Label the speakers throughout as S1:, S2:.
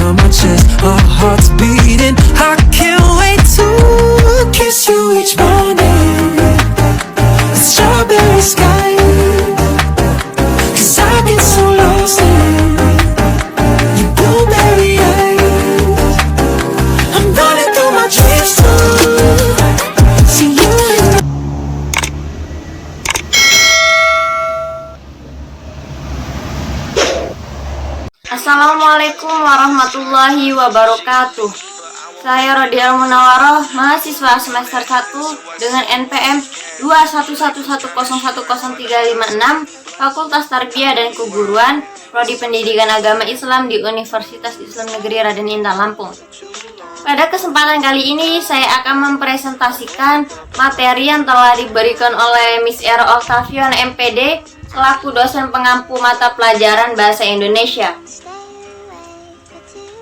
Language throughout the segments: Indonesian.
S1: on my chest, our hearts beating. I can't wait to kiss you each morning. A strawberry sky, 'cause I get so lost in your blueberry eyes. I'm running through my dreams to see you in.
S2: Assalamualaikum warahmatullahi wabarakatuh. Saya Rodial Munawaroh, mahasiswa semester 1 dengan NPM 211101036, Fakultas Tarbiyah dan Keguruan, Prodi Pendidikan Agama Islam di Universitas Islam Negeri Raden Indah, Lampung. Pada kesempatan kali ini saya akan mempresentasikan materi yang telah diberikan oleh Miss Ero Octavian MPD selaku dosen pengampu mata pelajaran Bahasa Indonesia.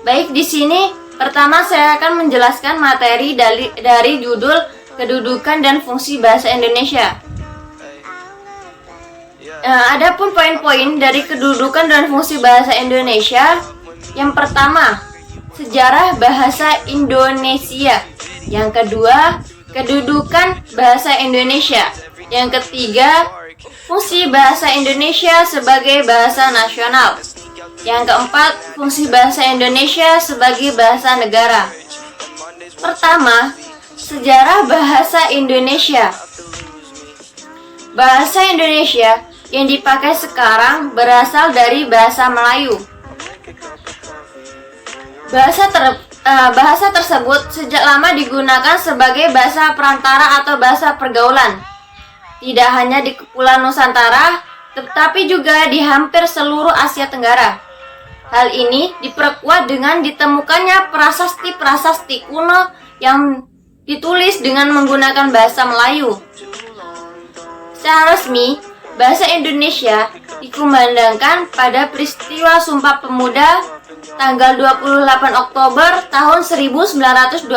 S2: Baik, di sini pertama saya akan menjelaskan materi dari judul kedudukan dan fungsi bahasa Indonesia. Adapun poin-poin dari kedudukan dan fungsi bahasa Indonesia, yang pertama, sejarah bahasa Indonesia. Yang kedua, kedudukan bahasa Indonesia. Yang ketiga, fungsi bahasa Indonesia sebagai bahasa nasional. Yang keempat, fungsi bahasa Indonesia sebagai bahasa negara. Pertama, sejarah bahasa Indonesia. Bahasa Indonesia yang dipakai sekarang berasal dari bahasa Melayu. Bahasa tersebut sejak lama digunakan sebagai bahasa perantara atau bahasa pergaulan. Tidak hanya di Kepulauan Nusantara, tetapi juga di hampir seluruh Asia Tenggara. Hal ini diperkuat dengan ditemukannya prasasti-prasasti kuno yang ditulis dengan menggunakan bahasa Melayu. Secara resmi, bahasa Indonesia dikumandangkan pada peristiwa Sumpah Pemuda tanggal 28 Oktober tahun 1928.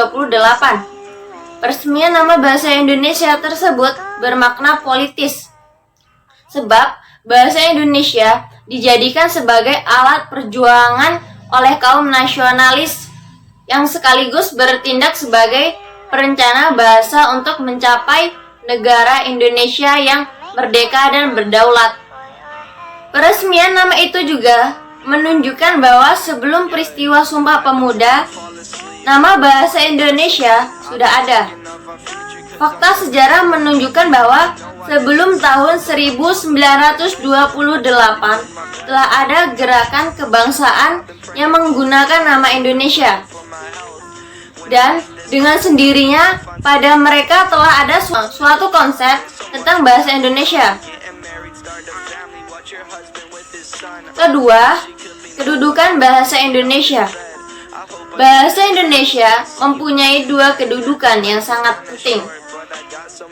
S2: Peresmian nama bahasa Indonesia tersebut bermakna politis, sebab bahasa Indonesia dijadikan sebagai alat perjuangan oleh kaum nasionalis yang sekaligus bertindak sebagai perencana bahasa untuk mencapai negara Indonesia yang merdeka dan berdaulat. Peresmian nama itu juga menunjukkan bahwa sebelum peristiwa Sumpah Pemuda, nama bahasa Indonesia sudah ada. Fakta sejarah menunjukkan bahwa sebelum tahun 1928 telah ada gerakan kebangsaan yang menggunakan nama Indonesia. Dan dengan sendirinya pada mereka telah ada suatu konsep tentang bahasa Indonesia. Kedua, kedudukan bahasa Indonesia. Bahasa Indonesia mempunyai dua kedudukan yang sangat penting,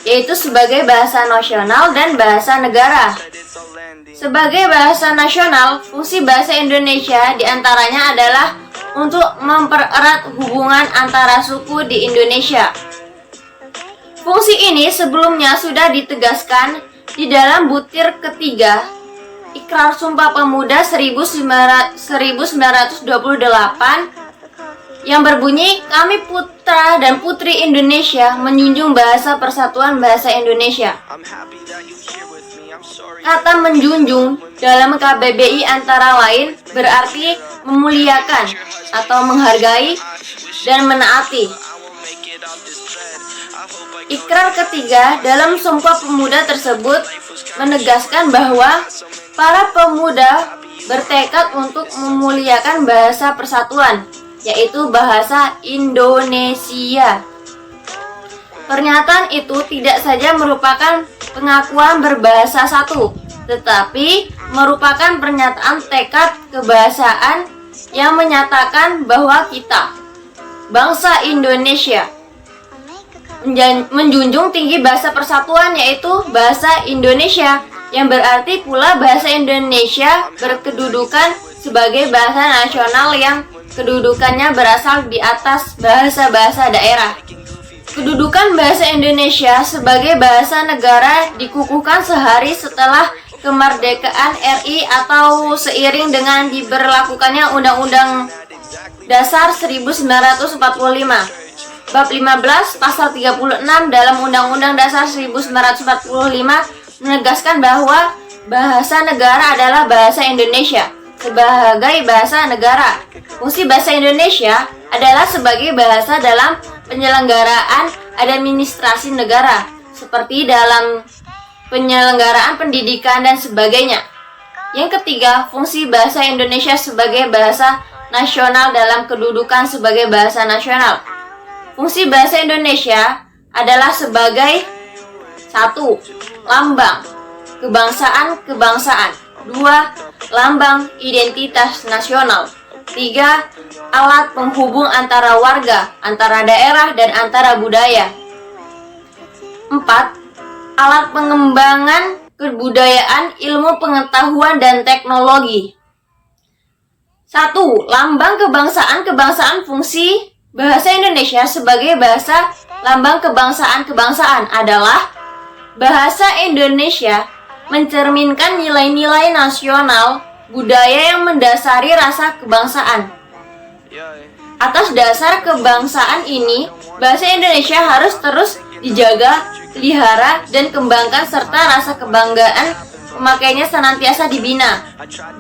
S2: yaitu sebagai bahasa nasional dan bahasa negara. Sebagai bahasa nasional, fungsi bahasa Indonesia diantaranya adalah untuk mempererat hubungan antara suku di Indonesia. Fungsi ini sebelumnya sudah ditegaskan di dalam butir ketiga Ikrar Sumpah Pemuda 1928 yang berbunyi, "Kami putra dan putri Indonesia menjunjung bahasa persatuan bahasa Indonesia." Kata menjunjung dalam KBBI antara lain berarti memuliakan atau menghargai dan menaati. Ikrar ketiga dalam Sumpah Pemuda tersebut menegaskan bahwa para pemuda bertekad untuk memuliakan bahasa persatuan, yaitu bahasa Indonesia. Pernyataan itu tidak saja merupakan pengakuan berbahasa satu, tetapi merupakan pernyataan tekad kebahasaan yang menyatakan bahwa kita, bangsa Indonesia, menjunjung tinggi bahasa persatuan, yaitu bahasa Indonesia, yang berarti pula bahasa Indonesia berkedudukan sebagai bahasa nasional yang kedudukannya berasal di atas bahasa-bahasa daerah. Kedudukan bahasa Indonesia sebagai bahasa negara dikukuhkan sehari setelah kemerdekaan RI atau seiring dengan diberlakukannya Undang-Undang Dasar 1945. Bab 15 pasal 36 dalam Undang-Undang Dasar 1945 menegaskan bahwa bahasa negara adalah bahasa Indonesia sebagai bahasa negara. Fungsi bahasa Indonesia adalah sebagai bahasa dalam penyelenggaraan administrasi negara, seperti dalam penyelenggaraan pendidikan dan sebagainya. Yang ketiga, fungsi bahasa Indonesia sebagai bahasa nasional dalam kedudukan sebagai bahasa nasional. Fungsi bahasa Indonesia adalah sebagai 1. Lambang kebangsaan-kebangsaan. 2. Lambang identitas nasional. 3. Alat penghubung antara warga, antara daerah, dan antara budaya. 4. Alat pengembangan kebudayaan, ilmu pengetahuan, dan teknologi. 1. Lambang kebangsaan-kebangsaan. Fungsi bahasa Indonesia sebagai bahasa lambang kebangsaan-kebangsaan adalah bahasa Indonesia mencerminkan nilai-nilai nasional budaya yang mendasari rasa kebangsaan. Atas dasar kebangsaan ini, bahasa Indonesia harus terus dijaga, pelihara, dan kembangkan serta rasa kebanggaan pemakainya senantiasa dibina.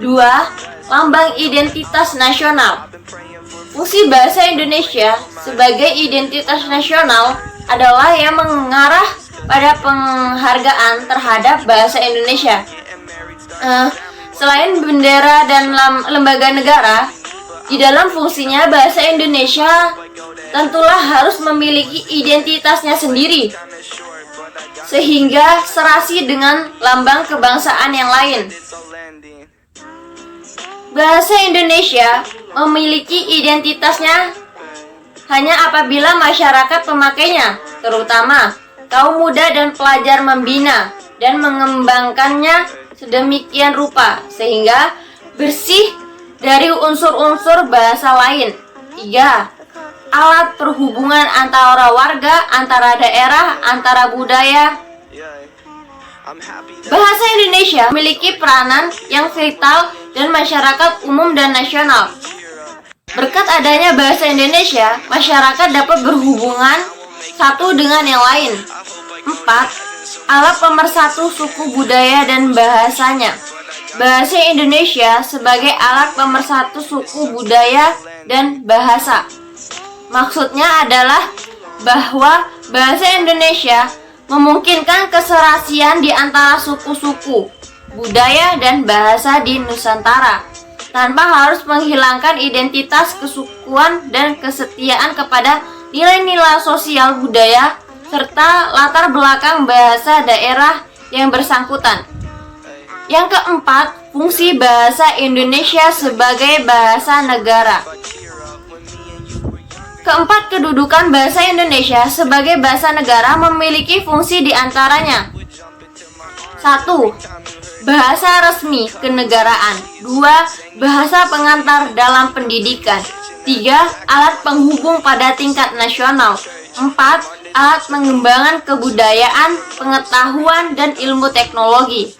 S2: 2. Lambang identitas nasional. Fungsi bahasa Indonesia sebagai identitas nasional adalah yang mengarah pada penghargaan terhadap bahasa Indonesia. Selain bendera dan lembaga negara, di dalam fungsinya bahasa Indonesia tentulah harus memiliki identitasnya sendiri, sehingga serasi dengan lambang kebangsaan yang lain. Bahasa Indonesia memiliki identitasnya hanya apabila masyarakat pemakainya, terutama kaum muda dan pelajar, membina dan mengembangkannya sedemikian rupa sehingga bersih dari unsur-unsur bahasa lain. 3. Alat perhubungan antara warga, antara daerah, antara budaya. Bahasa Indonesia memiliki peranan yang vital dan masyarakat umum dan nasional. Berkat adanya bahasa Indonesia, masyarakat dapat berhubungan satu dengan yang lain. 4. Alat pemersatu suku, budaya, dan bahasanya. Bahasa Indonesia sebagai alat pemersatu suku, budaya, dan bahasa. Maksudnya adalah bahwa bahasa Indonesia memungkinkan keserasian di antara suku-suku, budaya, dan bahasa di Nusantara, tanpa harus menghilangkan identitas kesukuan dan kesetiaan kepada nilai-nilai sosial budaya, serta latar belakang bahasa daerah yang bersangkutan. Yang keempat, fungsi bahasa Indonesia sebagai bahasa negara. Keempat, kedudukan bahasa Indonesia sebagai bahasa negara memiliki fungsi diantaranya. 1. Bahasa resmi kenegaraan. 2. Bahasa pengantar dalam pendidikan. 3. Alat penghubung pada tingkat nasional. 4. Alat pengembangan kebudayaan, pengetahuan, dan ilmu teknologi.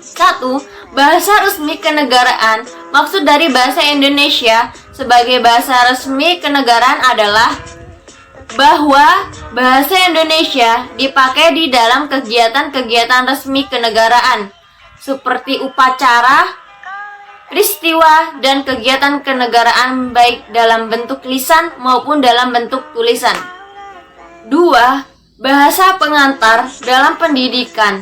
S2: 1. Bahasa resmi kenegaraan. Maksud dari bahasa Indonesia sebagai bahasa resmi kenegaraan adalah bahwa bahasa Indonesia dipakai di dalam kegiatan-kegiatan resmi kenegaraan seperti upacara, peristiwa, dan kegiatan kenegaraan baik dalam bentuk lisan maupun dalam bentuk tulisan. 2. Bahasa pengantar dalam pendidikan.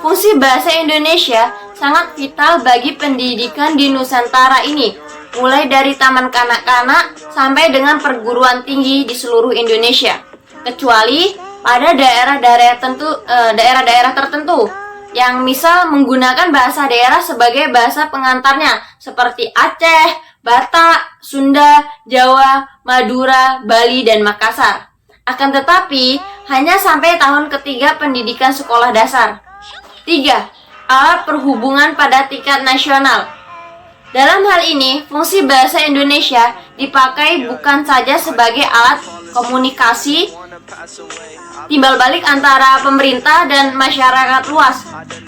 S2: Fungsi bahasa Indonesia sangat vital bagi pendidikan di Nusantara ini, mulai dari taman kanak-kanak sampai dengan perguruan tinggi di seluruh Indonesia, kecuali pada daerah-daerah tertentu yang misal menggunakan bahasa daerah sebagai bahasa pengantarnya, seperti Aceh, Batak, Sunda, Jawa, Madura, Bali, dan Makassar. Akan tetapi, hanya sampai tahun ketiga pendidikan sekolah dasar. 3. Alat perhubungan pada tingkat nasional. Dalam hal ini, fungsi bahasa Indonesia dipakai bukan saja sebagai alat komunikasi, timbal balik antara pemerintah dan masyarakat luas,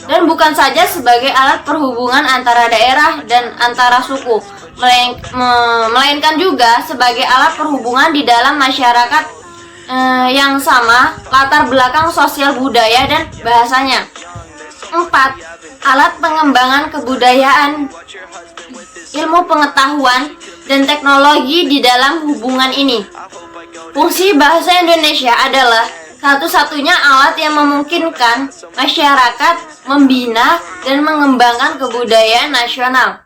S2: dan bukan saja sebagai alat perhubungan antara daerah dan antara suku, melainkan juga sebagai alat perhubungan di dalam masyarakat yang sama latar belakang sosial budaya dan bahasanya. 4. Alat pengembangan kebudayaan, ilmu pengetahuan, dan teknologi di dalam hubungan ini. Fungsi bahasa Indonesia adalah satu-satunya alat yang memungkinkan masyarakat membina dan mengembangkan kebudayaan nasional.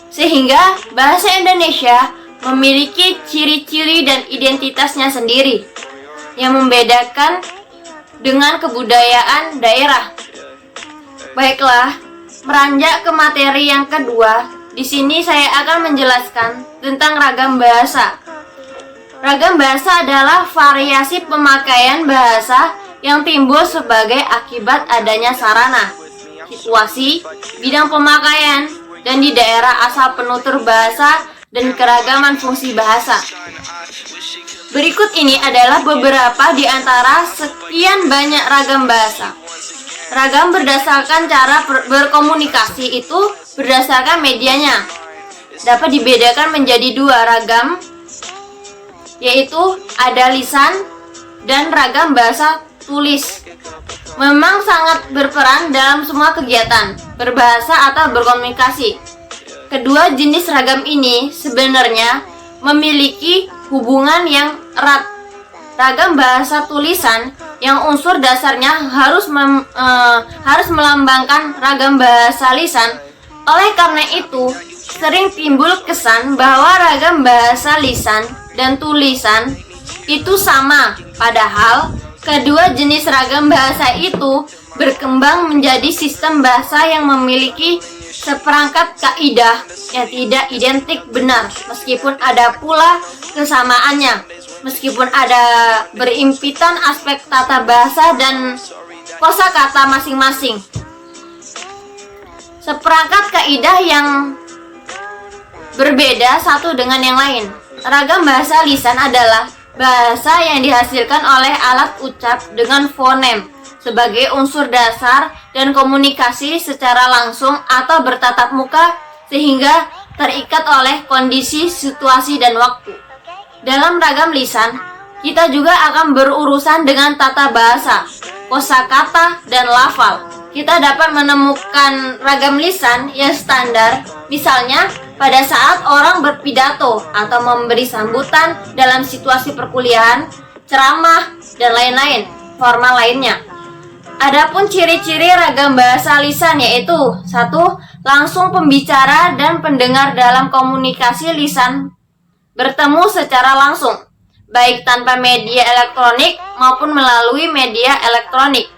S2: Sehingga bahasa Indonesia memiliki ciri-ciri dan identitasnya sendiri yang membedakan dengan kebudayaan daerah. Baiklah, meranjak ke materi yang kedua, di sini saya akan menjelaskan tentang ragam bahasa. Ragam bahasa adalah variasi pemakaian bahasa yang timbul sebagai akibat adanya sarana, situasi, bidang pemakaian, dan di daerah asal penutur bahasa dan keragaman fungsi bahasa. Berikut ini adalah beberapa di antara sekian banyak ragam bahasa. Ragam berdasarkan cara berkomunikasi itu berdasarkan medianya. Dapat dibedakan menjadi dua ragam, yaitu ada lisan dan ragam bahasa tulis. Memang sangat berperan dalam semua kegiatan berbahasa atau berkomunikasi. Kedua jenis ragam ini sebenarnya memiliki hubungan yang erat. Ragam bahasa tulisan yang unsur dasarnya harus melambangkan ragam bahasa lisan. Oleh karena itu, sering timbul kesan bahwa ragam bahasa lisan dan tulisan itu sama, padahal kedua jenis ragam bahasa itu berkembang menjadi sistem bahasa yang memiliki seperangkat kaidah yang tidak identik benar, meskipun ada pula kesamaannya, meskipun ada berimpitan aspek tata bahasa dan kosakata masing-masing. Seperangkat kaidah yang berbeda satu dengan yang lain. Ragam bahasa lisan adalah bahasa yang dihasilkan oleh alat ucap dengan fonem sebagai unsur dasar dan komunikasi secara langsung atau bertatap muka sehingga terikat oleh kondisi, situasi, dan waktu. Dalam ragam lisan, kita juga akan berurusan dengan tata bahasa, kosakata, dan lafal. Kita dapat menemukan ragam lisan yang standar, misalnya pada saat orang berpidato atau memberi sambutan dalam situasi perkuliahan, ceramah, dan lain-lain, formal lainnya. Adapun ciri-ciri ragam bahasa lisan yaitu 1. Langsung pembicara dan pendengar dalam komunikasi lisan bertemu secara langsung, baik tanpa media elektronik maupun melalui media elektronik.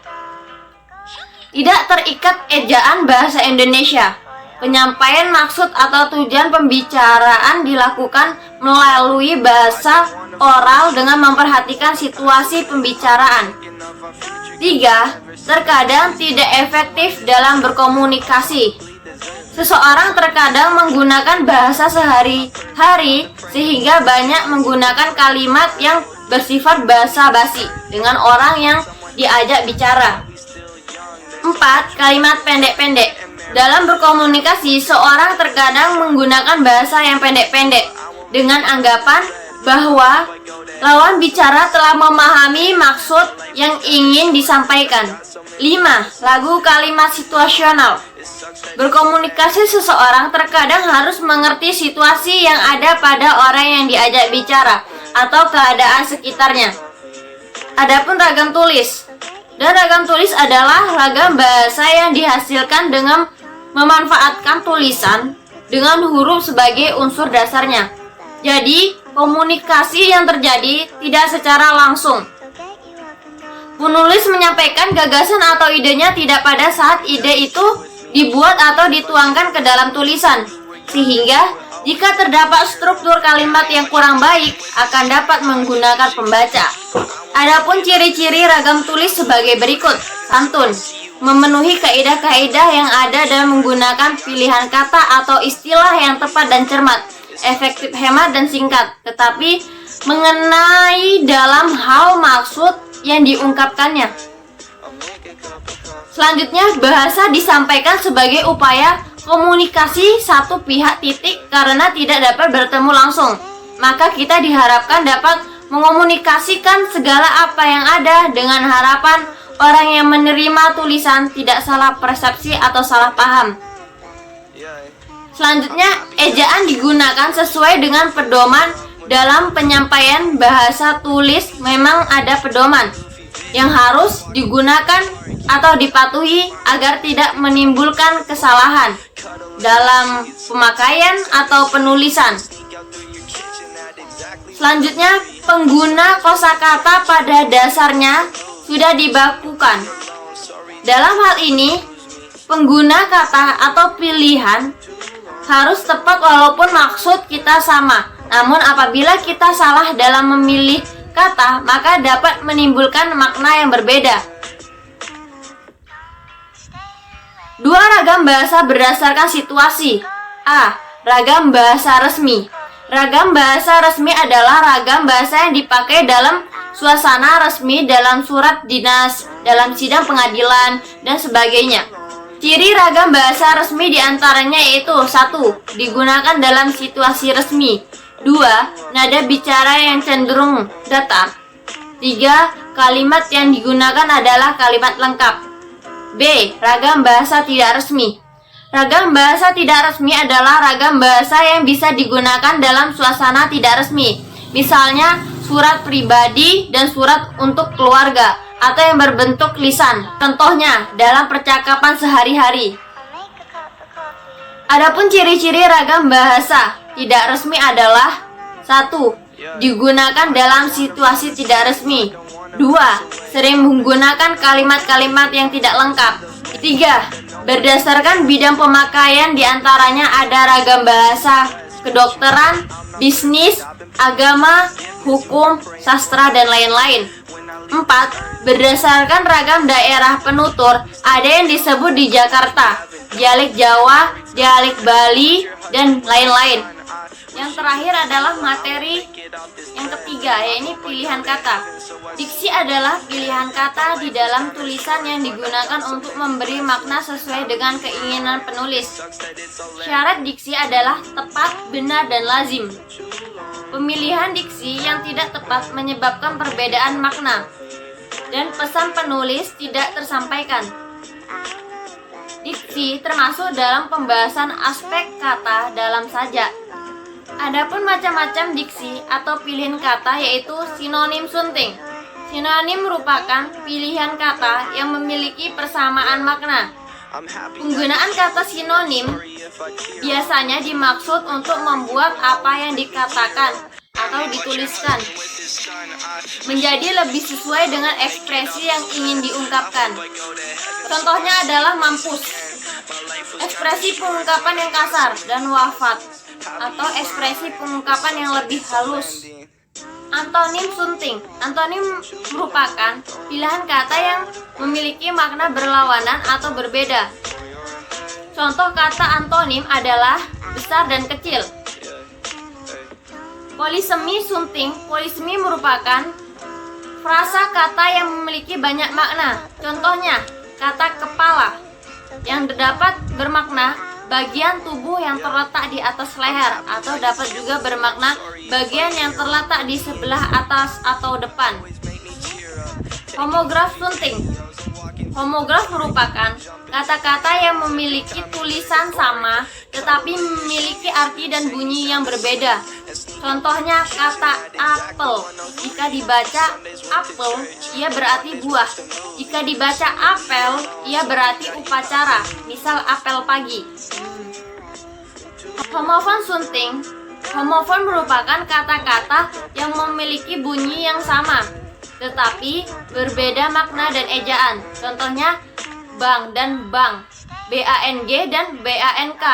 S2: Tidak terikat ejaan bahasa Indonesia. Penyampaian maksud atau tujuan pembicaraan dilakukan melalui bahasa oral dengan memperhatikan situasi pembicaraan. 3. Terkadang tidak efektif dalam berkomunikasi. Seseorang terkadang menggunakan bahasa sehari-hari sehingga banyak menggunakan kalimat yang bersifat basa-basi dengan orang yang diajak bicara. 4. Kalimat pendek-pendek. Dalam berkomunikasi, seorang terkadang menggunakan bahasa yang pendek-pendek dengan anggapan bahwa lawan bicara telah memahami maksud yang ingin disampaikan. 5. Lagu kalimat situasional. Berkomunikasi, seseorang terkadang harus mengerti situasi yang ada pada orang yang diajak bicara atau keadaan sekitarnya. Adapun ragam tulis. Dan ragam tulis adalah ragam bahasa yang dihasilkan dengan memanfaatkan tulisan dengan huruf sebagai unsur dasarnya. Jadi, komunikasi yang terjadi tidak secara langsung. Penulis menyampaikan gagasan atau idenya tidak pada saat ide itu dibuat atau dituangkan ke dalam tulisan, sehingga jika terdapat struktur kalimat yang kurang baik akan dapat menggunakan pembaca. Adapun ciri-ciri ragam tulis sebagai berikut. Santun, memenuhi kaidah-kaidah yang ada dan menggunakan pilihan kata atau istilah yang tepat dan cermat, efektif, hemat, dan singkat, tetapi mengenai dalam hal maksud yang diungkapkannya. Selanjutnya, bahasa disampaikan sebagai upaya komunikasi satu pihak karena tidak dapat bertemu langsung. Maka kita diharapkan dapat mengomunikasikan segala apa yang ada dengan harapan orang yang menerima tulisan tidak salah persepsi atau salah paham. Selanjutnya, ejaan digunakan sesuai dengan pedoman dalam penyampaian bahasa tulis. Memang ada pedoman yang harus digunakan atau dipatuhi agar tidak menimbulkan kesalahan dalam pemakaian atau penulisan. Selanjutnya, pengguna kosakata pada dasarnya sudah dibakukan. Dalam hal ini, pengguna kata atau pilihan harus tepat walaupun maksud kita sama. Namun apabila kita salah dalam memilih kata, maka dapat menimbulkan makna yang berbeda. Dua ragam bahasa berdasarkan situasi. A. Ragam bahasa resmi. Ragam bahasa resmi adalah ragam bahasa yang dipakai dalam suasana resmi, dalam surat dinas, dalam sidang pengadilan, dan sebagainya. Ciri ragam bahasa resmi diantaranya yaitu 1. Digunakan dalam situasi resmi. 2. Nada bicara yang cenderung datar. 3. Kalimat yang digunakan adalah kalimat lengkap. B. Ragam bahasa tidak resmi. Ragam bahasa tidak resmi adalah ragam bahasa yang bisa digunakan dalam suasana tidak resmi. Misalnya, surat pribadi dan surat untuk keluarga, atau yang berbentuk lisan. Contohnya, dalam percakapan sehari-hari. Adapun ciri-ciri ragam bahasa tidak resmi adalah 1. Digunakan dalam situasi tidak resmi. 2. Sering menggunakan kalimat-kalimat yang tidak lengkap. 3. Berdasarkan bidang pemakaian, diantaranya ada ragam bahasa kedokteran, bisnis, agama, hukum, sastra, dan lain-lain. 4. Berdasarkan ragam daerah penutur, ada yang disebut di Jakarta, dialek Jawa, dialek Bali, dan lain-lain. Yang terakhir adalah materi yang ketiga, yaitu pilihan kata. Diksi adalah pilihan kata di dalam tulisan yang digunakan untuk memberi makna sesuai dengan keinginan penulis. Syarat diksi adalah tepat, benar, dan lazim. Pemilihan diksi yang tidak tepat menyebabkan perbedaan makna dan pesan penulis tidak tersampaikan. Diksi termasuk dalam pembahasan aspek kata dalam sajak. Adapun macam-macam diksi atau pilihan kata yaitu sinonim sunting. Sinonim merupakan pilihan kata yang memiliki persamaan makna. Penggunaan kata sinonim biasanya dimaksud untuk membuat apa yang dikatakan atau dituliskan menjadi lebih sesuai dengan ekspresi yang ingin diungkapkan. Contohnya adalah mampus, ekspresi pengungkapan yang kasar, dan wafat, atau ekspresi pengungkapan yang lebih halus. Antonim sunting. Antonim merupakan pilihan kata yang memiliki makna berlawanan atau berbeda. Contoh kata antonim adalah besar dan kecil. Polisemi sunting. Polisemi merupakan frasa kata yang memiliki banyak makna. Contohnya, kata kepala yang dapat bermakna bagian tubuh yang terletak di atas leher, atau dapat juga bermakna bagian yang terletak di sebelah atas atau depan. Homograf sunting. Homograf merupakan kata-kata yang memiliki tulisan sama tetapi memiliki arti dan bunyi yang berbeda. Contohnya kata apel. Jika dibaca apel, ia berarti buah. Jika dibaca apel, ia berarti upacara, misal apel pagi. Homofon sunting. Homofon merupakan kata-kata yang memiliki bunyi yang sama tetapi berbeda makna dan ejaan. Contohnya bang dan bang, BANG dan BANK.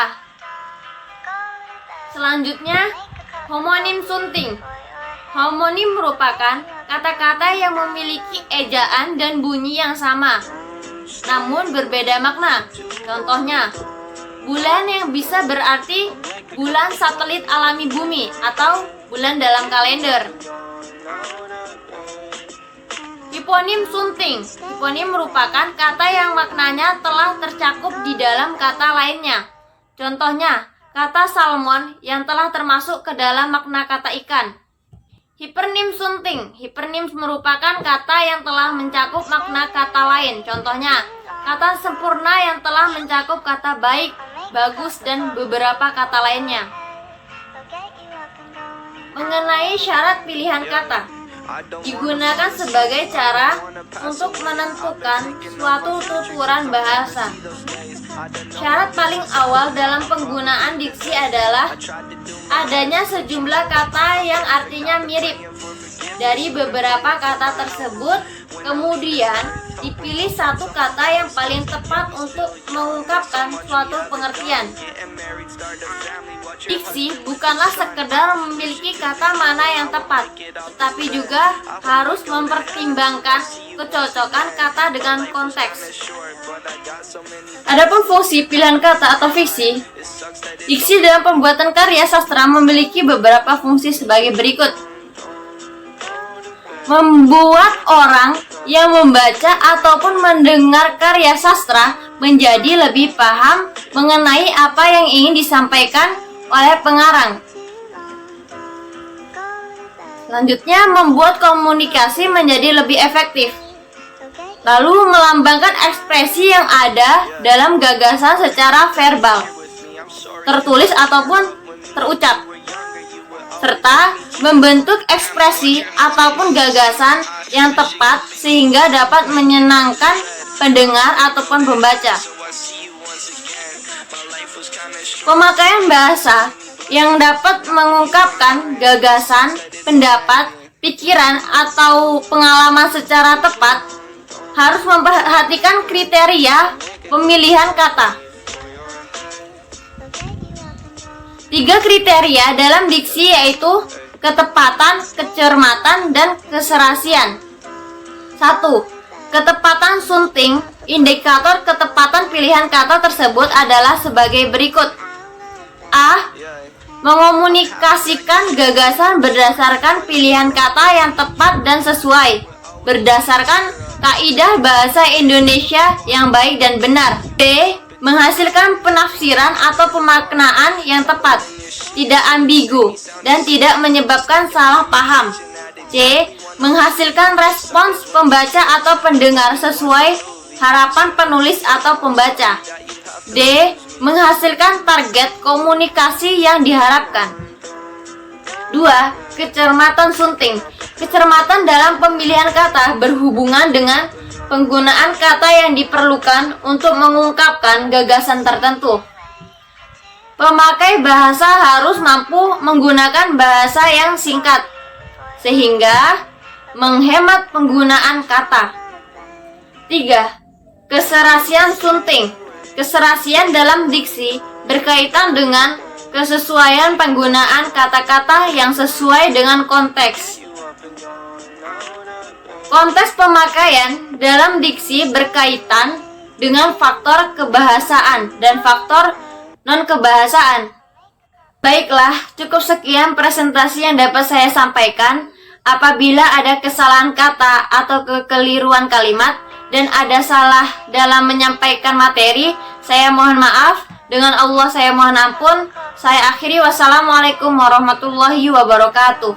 S2: Selanjutnya, homonim sunting. Homonim merupakan kata-kata yang memiliki ejaan dan bunyi yang sama namun berbeda makna. Contohnya, bulan yang bisa berarti bulan satelit alami bumi, atau bulan dalam kalender. Hiponim sunting. Hiponim merupakan kata yang maknanya telah tercakup di dalam kata lainnya. Contohnya, kata salmon yang telah termasuk ke dalam makna kata ikan. Hipernim sunting. Hipernim merupakan kata yang telah mencakup makna kata lain. Contohnya, kata sempurna yang telah mencakup kata baik, bagus, dan beberapa kata lainnya. Mengenai syarat pilihan kata, digunakan sebagai cara untuk menentukan suatu tuturan bahasa. Syarat paling awal dalam penggunaan diksi adalah adanya sejumlah kata yang artinya mirip. Dari beberapa kata tersebut, kemudian dipilih satu kata yang paling tepat untuk mengungkapkan suatu pengertian. Diksi bukanlah sekedar memiliki kata mana yang tepat, tetapi juga harus mempertimbangkan kecocokan kata dengan konteks. Adapun fungsi pilihan kata atau fiksi, diksi dalam pembuatan karya sastra memiliki beberapa fungsi sebagai berikut. Membuat orang yang membaca ataupun mendengar karya sastra menjadi lebih paham mengenai apa yang ingin disampaikan oleh pengarang. Selanjutnya, membuat komunikasi menjadi lebih efektif. Lalu, melambangkan ekspresi yang ada dalam gagasan secara verbal, tertulis ataupun terucap, serta membentuk ekspresi ataupun gagasan yang tepat sehingga dapat menyenangkan pendengar ataupun pembaca. Pemakaian bahasa yang dapat mengungkapkan gagasan, pendapat, pikiran, atau pengalaman secara tepat harus memperhatikan kriteria pemilihan kata. 3 kriteria dalam diksi yaitu ketepatan, kecermatan, dan keserasian. 1. Ketepatan sunting. Indikator ketepatan pilihan kata tersebut adalah sebagai berikut. A. Mengomunikasikan gagasan berdasarkan pilihan kata yang tepat dan sesuai, berdasarkan kaidah bahasa Indonesia yang baik dan benar. B. Menghasilkan penafsiran atau pemaknaan yang tepat, tidak ambigu, dan tidak menyebabkan salah paham. C. Menghasilkan respons pembaca atau pendengar sesuai harapan penulis atau pembaca. D. Menghasilkan target komunikasi yang diharapkan. 2. Kecermatan sunting. Kecermatan dalam pemilihan kata berhubungan dengan penggunaan kata yang diperlukan untuk mengungkapkan gagasan tertentu. Pemakai bahasa harus mampu menggunakan bahasa yang singkat, sehingga menghemat penggunaan kata. 3. Keserasian sunting. Keserasian dalam diksi berkaitan dengan kesesuaian penggunaan kata-kata yang sesuai dengan konteks. Konteks pemakaian dalam diksi berkaitan dengan faktor kebahasaan dan faktor non-kebahasaan. Baiklah, cukup sekian presentasi yang dapat saya sampaikan. Apabila ada kesalahan kata atau kekeliruan kalimat dan ada salah dalam menyampaikan materi, saya mohon maaf. Dengan Allah saya mohon ampun. Saya akhiri, wassalamualaikum warahmatullahi wabarakatuh.